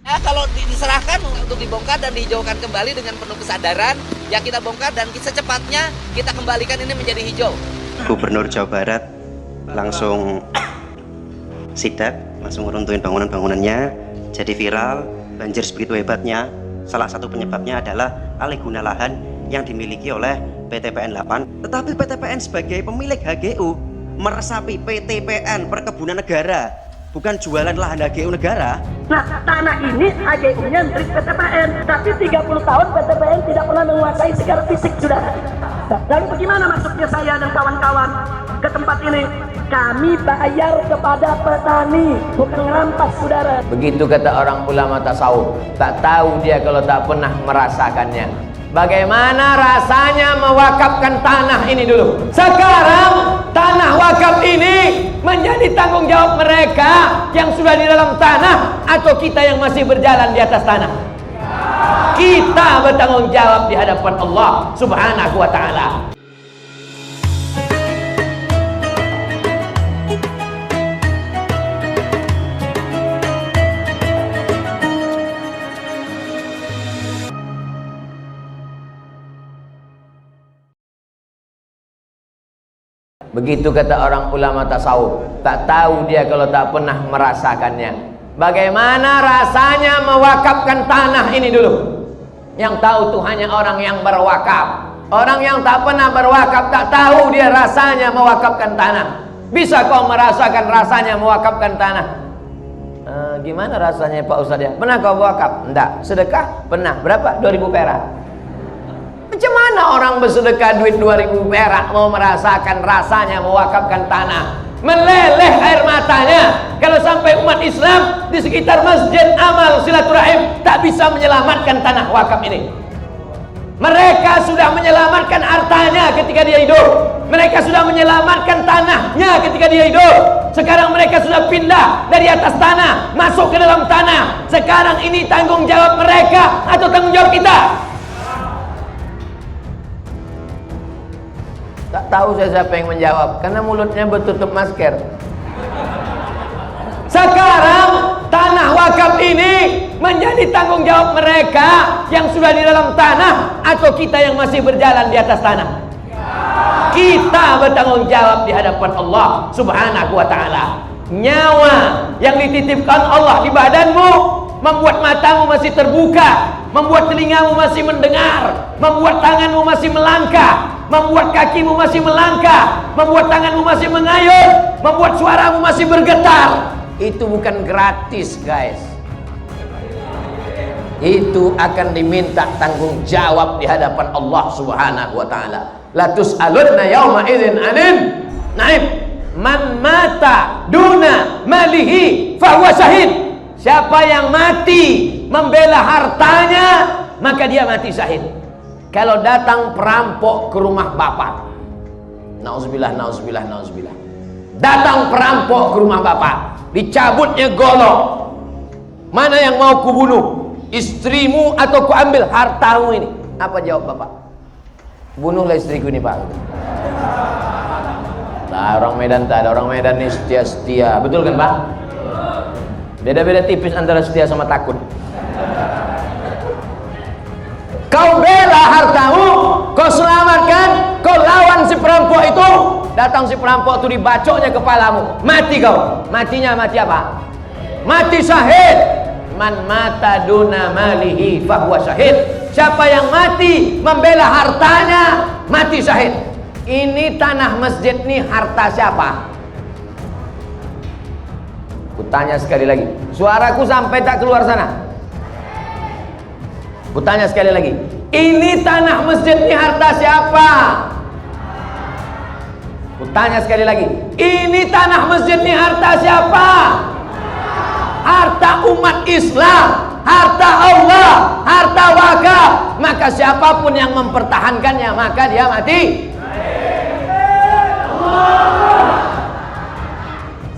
Kalau diserahkan untuk dibongkar dan dihijaukan kembali dengan penuh kesadaran, ya kita bongkar dan secepatnya kita kembalikan ini menjadi hijau. Gubernur Jawa Barat langsung sidak, langsung meruntuhin bangunan-bangunannya, jadi viral, banjir sebegitu hebatnya. Salah satu penyebabnya adalah alih guna lahan yang dimiliki oleh PTPN 8. Tetapi PTPN sebagai pemilik HGU meresapi PTPN Perkebunan Negara, bukan jualan lahan HGU negara. Nah, tanah ini HGU-nya milik PTPN, tapi 30 tahun PTPN tidak pernah menguasai secara fisik, saudara. Lalu bagaimana masuknya saya dan kawan-kawan ke tempat ini? Kami bayar kepada petani, bukan ngerampas, saudara. Begitu kata orang ulama tasawuf, tak tahu dia kalau tak pernah merasakannya. Bagaimana rasanya mewakafkan tanah ini dulu. Sekarang tanah wakaf ini menjadi tanggung jawab mereka yang sudah di dalam tanah atau kita yang masih berjalan di atas tanah. Kita bertanggung jawab di hadapan Allah Subhanahu wa ta'ala. Begitu kata orang ulama tasawuf, tak tahu dia kalau tak pernah merasakannya. Bagaimana rasanya mewakafkan tanah ini dulu. Yang tahu tuh hanya orang yang berwakaf. Orang yang tak pernah berwakaf tak tahu dia rasanya mewakafkan tanah. Bisa kau merasakan rasanya mewakafkan tanah? Gimana rasanya Pak Ustadz ya? Pernah kau wakaf? Enggak. Sedekah? Pernah. Berapa? 2000 perak. Macam mana orang bersedekah duit 2000 perak mau merasakan rasanya mewakafkan tanah? Meleleh air matanya kalau sampai umat Islam di sekitar Masjid Amal Silaturahim tak bisa menyelamatkan tanah wakaf ini. Mereka sudah menyelamatkan hartanya ketika dia hidup. Mereka sudah menyelamatkan tanahnya ketika dia hidup. Sekarang mereka sudah pindah dari atas tanah masuk ke dalam tanah. Sekarang ini tanggung jawab mereka atau tanggung jawab kita? Tak tahu saya siapa yang menjawab karena mulutnya bertutup masker. Sekarang tanah wakaf ini menjadi tanggung jawab mereka yang sudah di dalam tanah atau kita yang masih berjalan di atas tanah. Kita bertanggung jawab di hadapan Allah Subhanahu wa ta'ala. Nyawa yang dititipkan Allah di badanmu membuat matamu masih terbuka, membuat telingamu masih mendengar, membuat tanganmu masih melangkah, membuat kakimu masih melangkah, membuat tanganmu masih mengayun, membuat suaramu masih bergetar. Itu bukan gratis, guys. Itu akan diminta tanggung jawab di hadapan Allah Subhanahu wa ta'ala. La tus'alunna yawma idzin 'anil na'im. Man mata duna malihi fahuwa syahid. Siapa yang mati membela hartanya, maka dia mati syahid. Kalau datang perampok ke rumah bapak, nauzubillah, nauzubillah, nauzubillah. Datang perampok ke rumah bapak, dicabutnya golok. Mana yang mau kubunuh? Istrimu atau kuambil hartamu ini? Apa jawab bapak? Bunuhlah istriku ini, Pak. Nah, orang Medan tak ada. Orang Medan ini setia-setia. Betul kan, Pak? Beda-beda tipis antara setia sama takut. Kau bela hartamu, kau selamatkan, kau lawan si perampok itu. Datang si perampok itu dibacoknya kepalamu, mati kau. Matinya mati apa? Mati syahid. Man mata duna malihi fahuwa syahid. Siapa yang mati membela hartanya, mati syahid. Ini tanah masjid ini harta siapa? Kutanya sekali lagi, suaraku sampai tak keluar sana? Kutanya sekali lagi, ini tanah masjid ini harta siapa? Kutanya sekali lagi, ini tanah masjid ini harta siapa? Harta umat Islam, harta Allah, harta wakaf. Maka siapapun yang mempertahankannya, maka dia mati.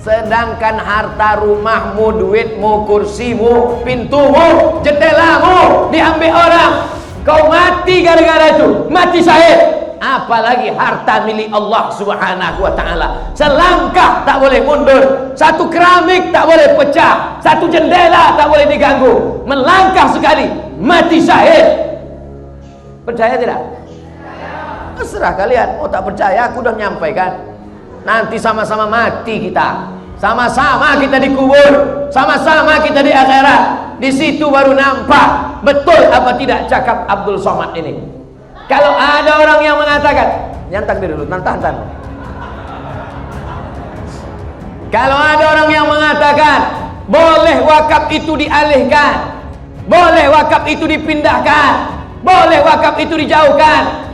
Sedangkan harta rumahmu, duitmu, kursimu, pintumu, jendelamu diambil orang, kau mati gara-gara itu, mati syahid. apalagi harta milik Allah Subhanahu wa taala. Selangkah tak boleh mundur, satu keramik tak boleh pecah, satu jendela tak boleh diganggu. Melangkah sekali mati syahid. Percaya tidak? Terserah kalian. Oh tak percaya, aku udah nyampaikan. Nanti sama-sama mati kita, sama-sama kita dikubur, sama-sama kita di akhirat. Di situ baru nampak betul apa tidak cakap Abdul Somad ini. Kalau ada orang yang mengatakan, nyantak dulu, tahan. Kalau ada orang yang mengatakan boleh wakaf itu dialihkan, boleh wakaf itu dipindahkan, boleh wakaf itu dijauhkan.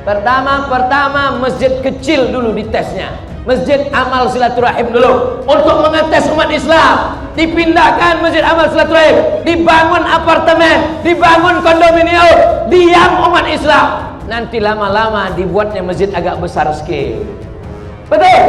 Pertama masjid kecil dulu ditesnya, masjid amal silaturahim dulu untuk mengetes umat Islam. Dipindahkan masjid amal silaturahim, dibangun apartemen, dibangun kondominium, diam umat Islam. Nanti lama-lama dibuatnya masjid agak besar sikit. Betul?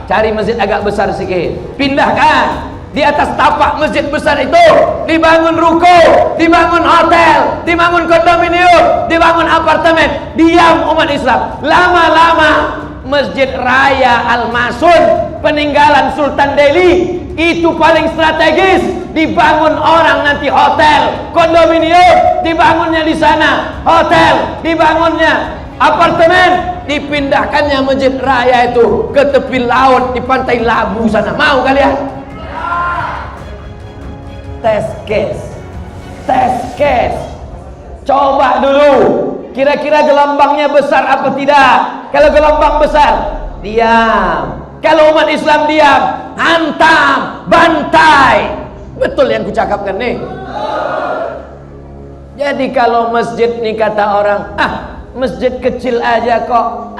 Cari masjid agak besar sikit, pindahkan. Di atas tapak masjid besar itu dibangun ruko, dibangun hotel, dibangun kondominium, dibangun apartemen. Diam umat Islam. Lama-lama Masjid Raya Al-Masun peninggalan Sultan Delhi itu paling strategis, dibangun orang nanti hotel, kondominium, dibangunnya di sana hotel, dibangunnya apartemen, dipindahkannya Masjid Raya itu ke tepi laut di pantai Labu sana. Mau kalian? Tes case, coba dulu kira-kira gelombangnya besar apa tidak. Kalau gelombang besar, diam. Kalau umat Islam diam, hantam, bantai. Betul yang kucakapkan nih. Jadi kalau masjid nih kata orang, masjid kecil aja kok,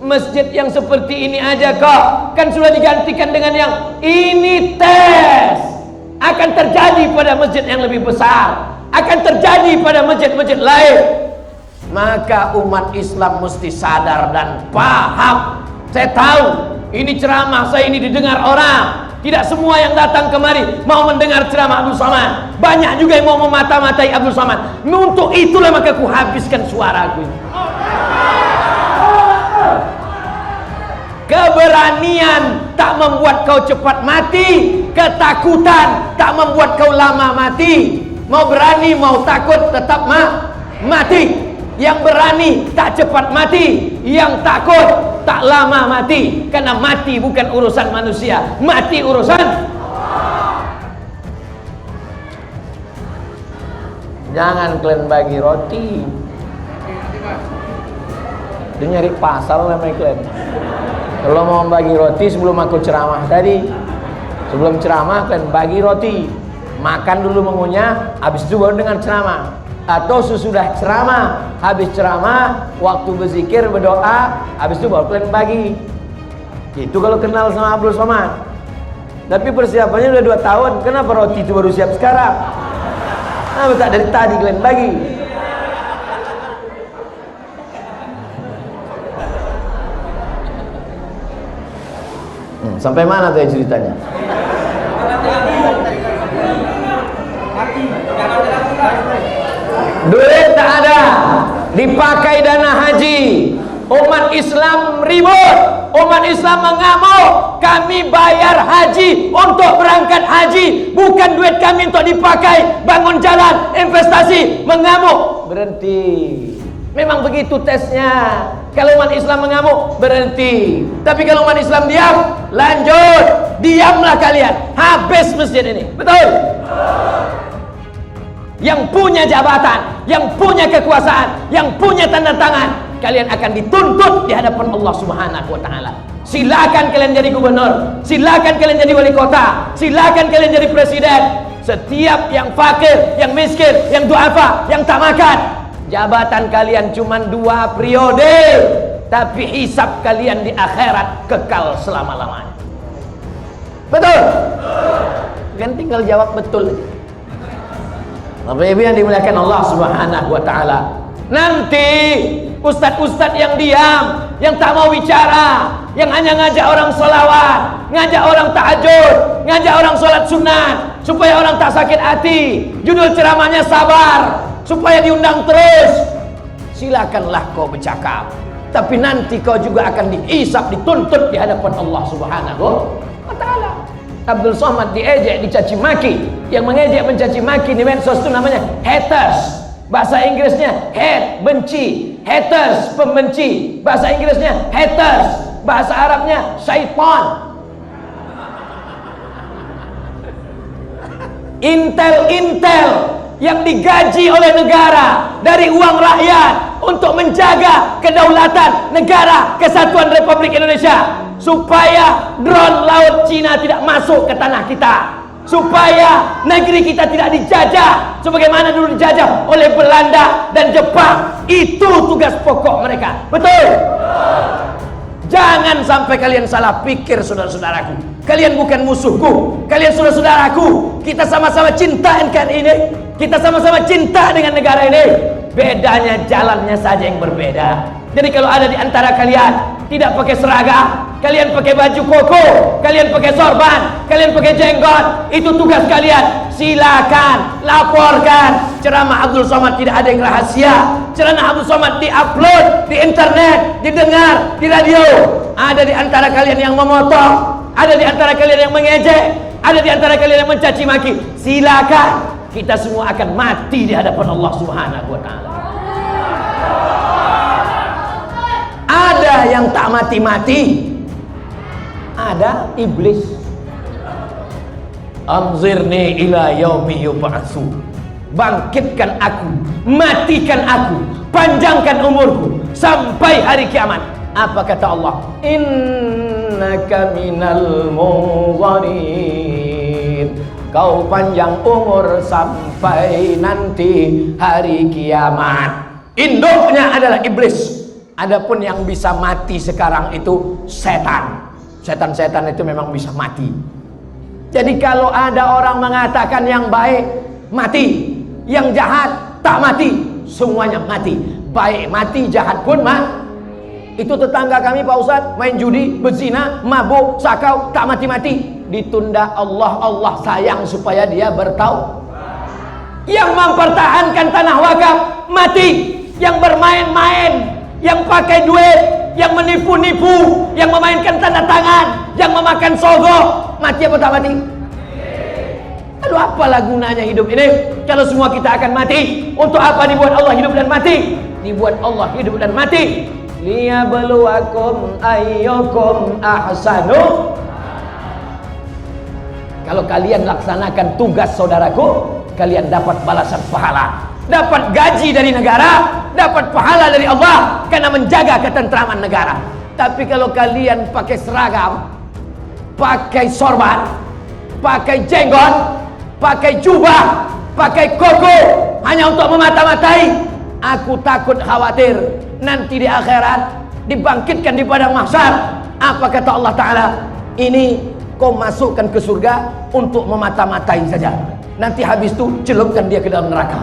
masjid yang seperti ini aja kok, kan sudah digantikan dengan yang ini. Tes akan terjadi pada masjid yang lebih besar, akan terjadi pada masjid-masjid lain. Maka umat Islam mesti sadar dan paham. Saya tahu ini ceramah saya ini didengar orang. Tidak semua yang datang kemari mau mendengar ceramah Abdul Somad. Banyak juga yang mau memata-matai Abdul Somad. Untuk itulah maka ku habiskan suaraku. Keberanian tak membuat kau cepat mati, ketakutan tak membuat kau lama mati. Mau berani mau takut tetap mati. Yang berani tak cepat mati, yang takut tak lama mati. Karena mati bukan urusan manusia, mati urusan. Jangan kalian bagi roti. Dia nyari pasal namanya kalian. Kalau mau bagi roti sebelum aku ceramah tadi, sebelum ceramah kalian bagi roti, makan dulu mengunyah, habis itu baru dengan ceramah. Atau sesudah ceramah, habis ceramah, waktu berzikir, berdoa, habis itu baru kalian bagi. Itu kalau kenal sama Abdul Somad. Tapi persiapannya udah 2 tahun, kenapa roti itu baru siap sekarang? Nah, tak dari tadi kalian bagi. Sampai mana tuh ceritanya? Duit tak ada, dipakai dana haji. Umat Islam ribut, umat Islam mengamuk. Kami bayar haji untuk berangkat haji, bukan duit kami untuk dipakai bangun jalan, investasi. Mengamuk, berhenti. Memang begitu tesnya. Kalau umat Islam mengamuk, berhenti. Tapi kalau umat Islam diam, lanjut. Diamlah kalian, habis masjid ini. Betul? Yang punya jabatan, yang punya kekuasaan, yang punya tanda tangan, kalian akan dituntut di hadapan Allah Subhanahu wa taala. Silakan kalian jadi gubernur, silakan kalian jadi wali kota, silakan kalian jadi presiden. Setiap yang fakir, yang miskin, yang duafa, yang tak makan, jabatan kalian cuma 2 periode, tapi hisab kalian di akhirat kekal selama-lamanya. Betul? Kan tinggal jawab betul. Bapak Ibu yang dimuliakan Allah Subhanahu wa taala. Nanti ustadz-ustadz yang diam, yang tak mau bicara, yang hanya ngajak orang sholawat, ngajak orang tahajud, ngajak orang sholat sunat supaya orang tak sakit hati. Judul ceramahnya sabar, supaya diundang terus. silakanlah kau bercakap. Tapi nanti kau juga akan dihisap, dituntut di hadapan Allah Subhanahu wa Ta'ala. Abdul Somad diejek, dicaci maki. Yang mengejek mencaci maki di medsos itu namanya haters. Bahasa Inggrisnya hate, benci. Haters, pembenci. Bahasa Inggrisnya haters. Bahasa Arabnya syaitan. Intel yang digaji oleh negara dari uang rakyat untuk menjaga kedaulatan negara kesatuan Republik Indonesia, supaya drone laut Cina tidak masuk ke tanah kita, supaya negeri kita tidak dijajah sebagaimana dulu dijajah oleh Belanda dan Jepang. Itu tugas pokok mereka. Betul? Jangan sampai kalian salah pikir, saudara-saudaraku. Kalian bukan musuhku, kalian saudara-saudaraku. Kita sama-sama cinta NKRI ini. Kita sama-sama cinta dengan negara ini. Bedanya jalannya saja yang berbeda. Jadi kalau ada di antara kalian tidak pakai seragam, kalian pakai baju koko, kalian pakai sorban, kalian pakai jenggot, itu tugas kalian. Silakan laporkan. Ceramah Abdul Somad tidak ada yang rahasia. Ceramah Abdul Somad diupload di internet, didengar di radio. Ada di antara kalian yang memotong, ada di antara kalian yang mengejek, ada di antara kalian yang mencaci maki. Silakan. Kita semua akan mati di hadapan Allah Subhanahu wa Ta'ala. Ada yang tak mati-mati, ada iblis. Anzirni ila yaumi yub'atsu. Bangkitkan aku, matikan aku, panjangkan umurku sampai hari kiamat. Apa kata Allah? Innaka minal munzarin. Kau panjang umur sampai nanti hari kiamat. Induknya adalah iblis. Adapun yang bisa mati sekarang itu setan. Setan-setan itu memang bisa mati. Jadi kalau ada orang mengatakan yang baik mati, yang jahat tak mati, semuanya mati. Baik mati, jahat pun Itu tetangga kami Pak Ustadz, main judi, berzina, mabuk, sakau, tak mati-mati. Ditunda Allah sayang supaya dia bertaubat. Yang mempertahankan tanah wakaf mati. Yang bermain-main, yang pakai duit, yang menipu-nipu, yang memainkan tanda tangan, yang memakan sogok, mati apa tak mati? Aduh, apalah gunanya hidup ini kalau semua kita akan mati? Untuk apa dibuat Allah hidup dan mati? Dibuat Allah hidup dan mati liyabluwakum ayyukum ahsanu. Kalau kalian laksanakan tugas saudaraku, kalian dapat balasan pahala, dapat gaji dari negara, dapat pahala dari Allah karena menjaga ketentraman negara. Tapi kalau kalian pakai seragam, pakai sorban, pakai jenggot, pakai jubah, pakai koko hanya untuk memata-matai, aku takut khawatir nanti di akhirat dibangkitkan di padang mahsyar. Apa kata Allah Ta'ala? Ini kau masukkan ke surga untuk memata-matai saja. Nanti habis itu celupkan dia ke dalam neraka.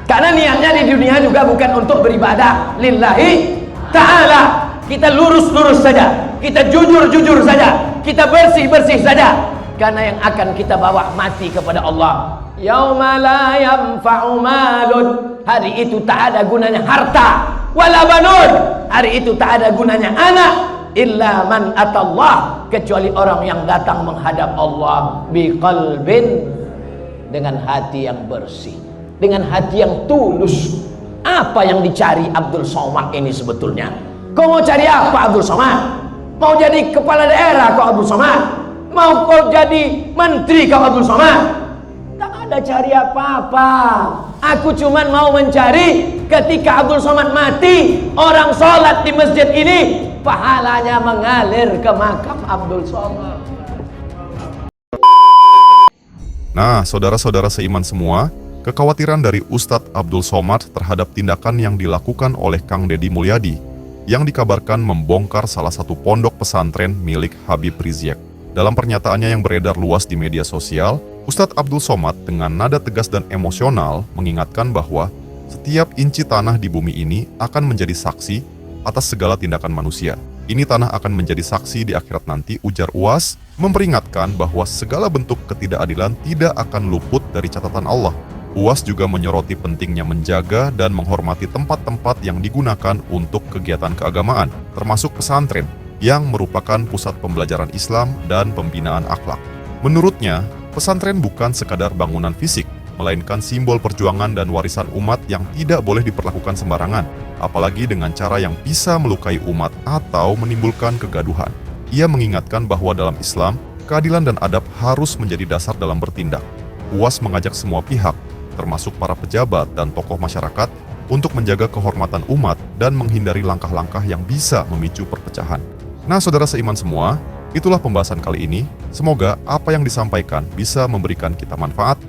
Karena niatnya di dunia juga bukan untuk beribadah lillahi ta'ala. Kita lurus-lurus saja, kita jujur-jujur saja, kita bersih-bersih saja. Karena yang akan kita bawa mati kepada Allah. Yauma la yanfa'u malun. Hari itu tak ada gunanya harta, wala banun. Hari itu tak ada gunanya anak, illa man atallah, kecuali orang yang datang menghadap Allah biqalbin, dengan hati yang bersih, dengan hati yang tulus. Apa yang dicari Abdul Somad ini sebetulnya? Kau mau cari apa Abdul Somad? Mau jadi kepala daerah kau Abdul Somad? Mau kau jadi menteri kau Abdul Somad? Tak ada cari apa-apa. Aku cuman mau mencari ketika Abdul Somad mati, orang sholat di masjid ini pahalanya mengalir ke makam Abdul Somad. Nah, saudara-saudara seiman semua, kekhawatiran dari Ustadz Abdul Somad terhadap tindakan yang dilakukan oleh Kang Deddy Mulyadi yang dikabarkan membongkar salah satu pondok pesantren milik Habib Rizik. Dalam pernyataannya yang beredar luas di media sosial, Ustadz Abdul Somad dengan nada tegas dan emosional mengingatkan bahwa setiap inci tanah di bumi ini akan menjadi saksi atas segala tindakan manusia. Ini tanah akan menjadi saksi di akhirat nanti, ujar UAS, memperingatkan bahwa segala bentuk ketidakadilan tidak akan luput dari catatan Allah. UAS juga menyoroti pentingnya menjaga dan menghormati tempat-tempat yang digunakan untuk kegiatan keagamaan, termasuk pesantren, yang merupakan pusat pembelajaran Islam dan pembinaan akhlak. Menurutnya, pesantren bukan sekadar bangunan fisik, melainkan simbol perjuangan dan warisan umat yang tidak boleh diperlakukan sembarangan, apalagi dengan cara yang bisa melukai umat atau menimbulkan kegaduhan. Ia mengingatkan bahwa dalam Islam, keadilan dan adab harus menjadi dasar dalam bertindak. UAS mengajak semua pihak, termasuk para pejabat dan tokoh masyarakat, untuk menjaga kehormatan umat dan menghindari langkah-langkah yang bisa memicu perpecahan. Nah, saudara seiman semua, itulah pembahasan kali ini. Semoga apa yang disampaikan bisa memberikan kita manfaat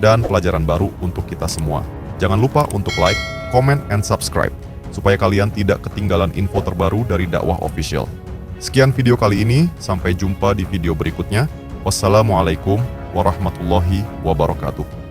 dan pelajaran baru untuk kita semua. Jangan lupa untuk like, comment, and subscribe, supaya kalian tidak ketinggalan info terbaru dari Dakwah Official. Sekian video kali ini, sampai jumpa di video berikutnya. Wassalamualaikum warahmatullahi wabarakatuh.